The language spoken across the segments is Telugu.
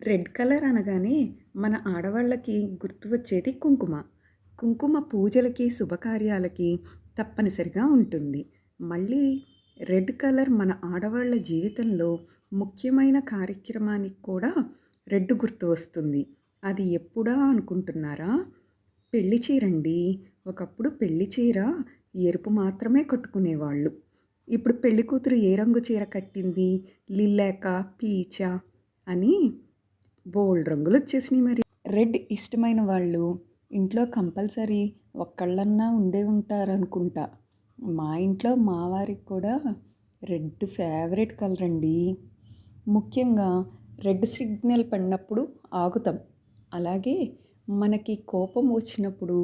రెడ్ కలర్ అనగానే మన ఆడవాళ్ళకి గుర్తు వచ్చేది కుంకుమ. కుంకుమ పూజలకి, శుభకార్యాలకి తప్పనిసరిగా ఉంటుంది. మళ్ళీ రెడ్ కలర్ మన ఆడవాళ్ళ జీవితంలో ముఖ్యమైన కార్యక్రమానికి కూడా రెడ్ గుర్తు వస్తుంది. అది ఎప్పుడా అనుకుంటున్నారా? పెళ్లి చీరండి. ఒకప్పుడు పెళ్లి చీర ఎరుపు మాత్రమే కట్టుకునేవాళ్ళు. ఇప్పుడు పెళ్లి కూతురు ఏ రంగు చీర కట్టింది? లిల్లాక, పీచ అని బోల్డ్ రంగులు వచ్చేసినాయి. మరి రెడ్ ఇష్టమైన వాళ్ళు ఇంట్లో కంపల్సరీ ఒక్కళ్ళన్నా ఉండే ఉంటారనుకుంటా. మా ఇంట్లో మా వారికి కూడా రెడ్ ఫేవరెట్ కలర్ అండి. ముఖ్యంగా రెడ్ సిగ్నల్ పడినప్పుడు ఆగుతాం. అలాగే మనకి కోపం వచ్చినప్పుడు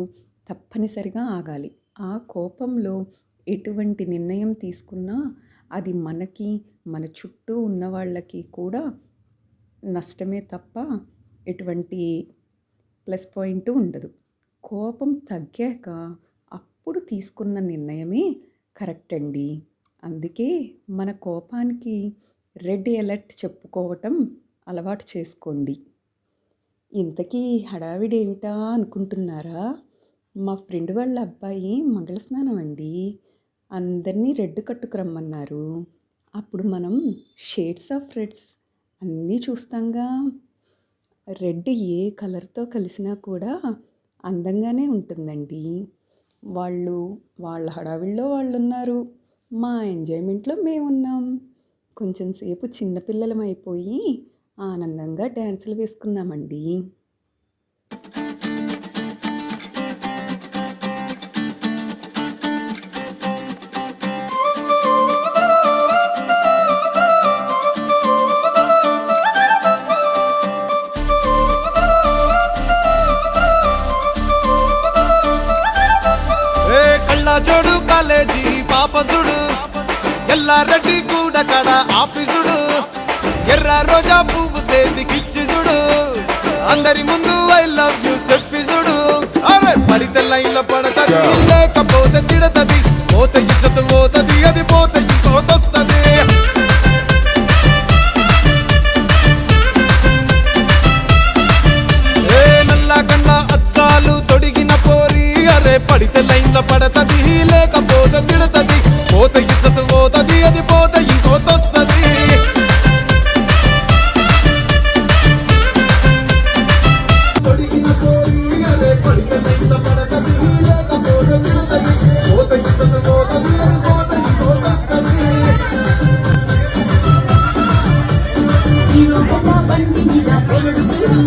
తప్పనిసరిగా ఆగాలి. ఆ కోపంలో ఎటువంటి నిర్ణయం తీసుకున్నా అది మనకి, మన చుట్టూ ఉన్న వాళ్ళకి కూడా నష్టమే తప్ప ఎటువంటి ప్లస్ పాయింట్ ఉండదు. కోపం తగ్గాక అప్పుడు తీసుకున్న నిర్ణయమే కరెక్ట్ అండి. అందుకే మన కోపానికి రెడ్ అలర్ట్ చెప్పుకోవటం అలవాటు చేసుకోండి. ఇంతకీ హడావిడి ఏమిటా అనుకుంటున్నారా? మా ఫ్రెండ్ వాళ్ళ అబ్బాయి మంగళస్నానం అండి. అందరినీ రెడ్ కట్టుకురమ్మన్నారు. అప్పుడు మనం షేడ్స్ ఆఫ్ రెడ్స్ అన్నీ చూస్తాంగా. రెడ్ ఏ కలర్తో కలిసినా కూడా అందంగానే ఉంటుందండి. వాళ్ళ హడావిడిలో వాళ్ళు ఉన్నారు, మా ఎంజాయ్మెంట్లో మేమున్నాం. కొంచెం సేపు చిన్నపిల్లలం అయిపోయి ఆనందంగా డ్యాన్సులు వేసుకున్నామండి. జోడు కాలేజీ పాపసుడు ఎల్లారెడ్డి కూడా కడ ఆఫీసుడు ఎర్ర రోజా పువ్వు సేతికిచ్చి చూడు అందరి ముందు ఐ లవ్ యూ చెప్పి చూడు. అరే పడితే లైన్ లో పడతది, లేకపోతే తిడతది, పోతే ఇచ్చత పోతది, అది పోతే ఇంకోతొస్తది. ఏ నల్ల గండ్ల అద్దాలు తొడిగిన పోరి, అరే పడితే లైన్ లో పడతది, లేకపోతే తిడతది, పోతే ఇచ్చత పోతది, అది పోతే ఇంకోతొస్తది. బండి మీద పొలడు చూడు